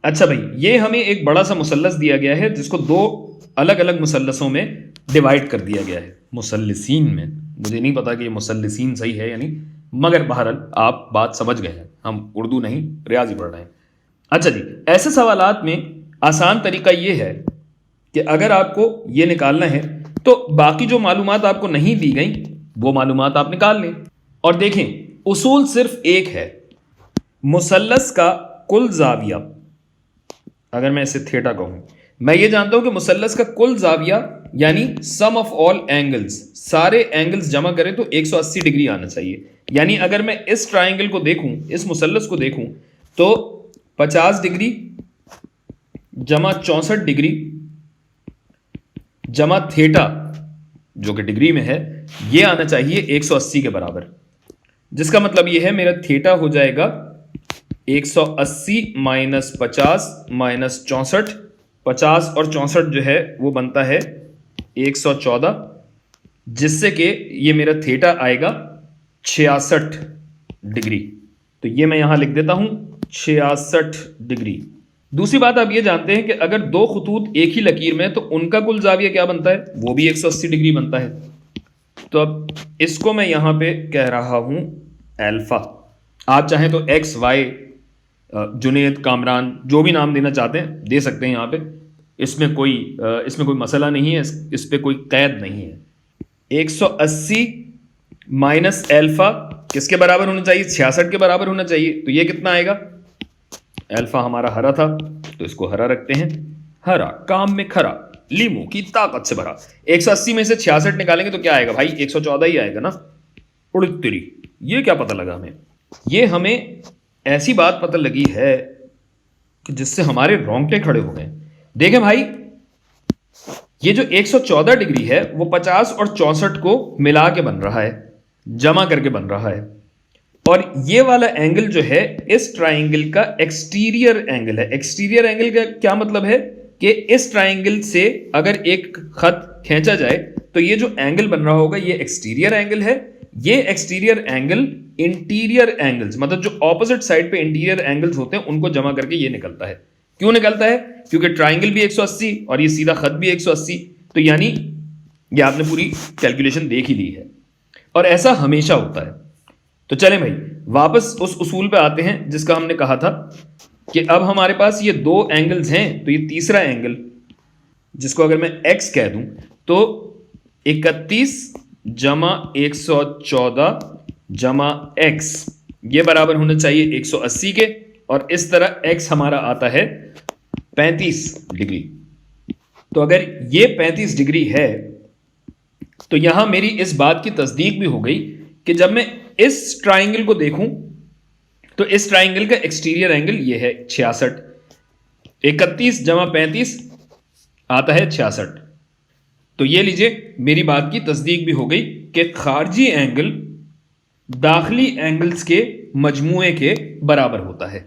अच्छा भाई, ये हमें एक बड़ा सा मुसल्लस दिया गया है जिसको दो अलग अलग मुसल्लसों में डिवाइड कर दिया गया है, मुसल्लिसीन में। मुझे नहीं पता कि ये मुसल्लिसीन सही है या नहीं, मगर बहरहाल आप बात समझ गए हैं, हम उर्दू नहीं रियाजी पढ़ रहे हैं। अच्छा जी, ऐसे सवालात में आसान तरीका ये है कि अगर आपको ये निकालना है तो बाकी जो मालूमात आपको नहीं दी गई वो मालूमात आप निकाल लें। और देखें, उसूल सिर्फ एक है, मुसल्लस का कुल जाविया, अगर मैं इसे थीटा कहूं, मैं ये जानता हूं कि मुसल्लस का कुल जाविया यानी सम ऑफ ऑल एंगल्स, सारे एंगल्स जमा करें तो 180 डिग्री आना चाहिए। यानी अगर मैं इस ट्राइंगल को देखूं, इस मुसल्लस को देखूं, तो 50 डिग्री जमा 64 डिग्री जमा थीटा जो कि डिग्री में है, ये आना चाहिए 180 के बराबर। जिसका मतलब ये है मेरा थीटा हो जाएगा 180 माइनस 50 माइनस 64, 50 और 64 जो है वो बनता है 114, जिससे कि ये मेरा थीटा आएगा 66 डिग्री। तो ये मैं यहां लिख देता हूं 66 डिग्री। दूसरी बात आप ये जानते हैं कि अगर दो खतूत एक ही लकीर में तो उनका कुल जाविया क्या बनता है, वो भी 180 डिग्री बनता है। तो अब इसको मैं यहां पे कह रहा हूं अल्फा। आप चाहें तो एक्स वाई, जुनेद, कामरान, जो भी नाम देना चाहते हैं दे सकते हैं यहाँ पे। इसमें कोई मसला नहीं है, इस पे कोई कैद नहीं है। 180 माइनस अल्फा किसके बराबर होना चाहिए, 66 के बराबर होना चाहिए। तो ये कितना आएगा, अल्फा हमारा हरा था तो इसको हरा रखते हैं, हरा काम में खरा, लीमू की ताकत से भरा। 180 में से 66 निकालेंगे तो क्या आएगा भाई, 114 ही आएगा ना। उड़ तेरी, ये क्या पता लगा हमें, ये हमें ऐसी बात पता लगी है कि जिससे हमारे रोंगटे खड़े हो गए। देखें भाई, ये जो 114 डिग्री है वो 50 और 64 को मिला के बन रहा है, जमा करके बन रहा है। और ये वाला एंगल जो है इस ट्राइंगल का एक्सटीरियर एंगल है। एक्सटीरियर एंगल का क्या मतलब है कि इस ट्राइंगल से अगर एक खत खींचा जाए तो ये जो एंगल बन रहा होगा ये एक्सटीरियर एंगल है। ये एक्सटीरियर एंगल इंटीरियर एंगल्स, मतलब जो ऑपोजिट साइड पे इंटीरियर एंगल्स होते हैं उनको जमा करके ये निकलता है। क्यों निकलता है, क्योंकि ट्राइंगल भी 180 और ये सीधा खत भी 180। तो यानी ये आपने पूरी कैलकुलेशन देख ही ली है, और ऐसा हमेशा होता है। तो चलें भाई वापस उस उसूल पे आते हैं जिसका हमने कहा था कि अब हमारे पास ये दो एंगल्स हैं, तो ये तीसरा एंगल जिसको अगर मैं x कह दूं तो 31 जमा 114 जमा x, ये बराबर होना चाहिए 180 के, और इस तरह x हमारा आता है 35 डिग्री। तो अगर ये 35 डिग्री है तो यहां मेरी इस बात की तस्दीक भी हो गई कि जब मैं इस ट्राइंगल को देखूं तो इस ट्राइंगल का एक्सटीरियर एंगल ये है 66, 31 जमा 35 आता है 66। तो ये लीजिए मेरी बात की तस्दीक भी हो गई कि खारजी एंगल दाखिली एंगल्स के मजमूए के बराबर होता है।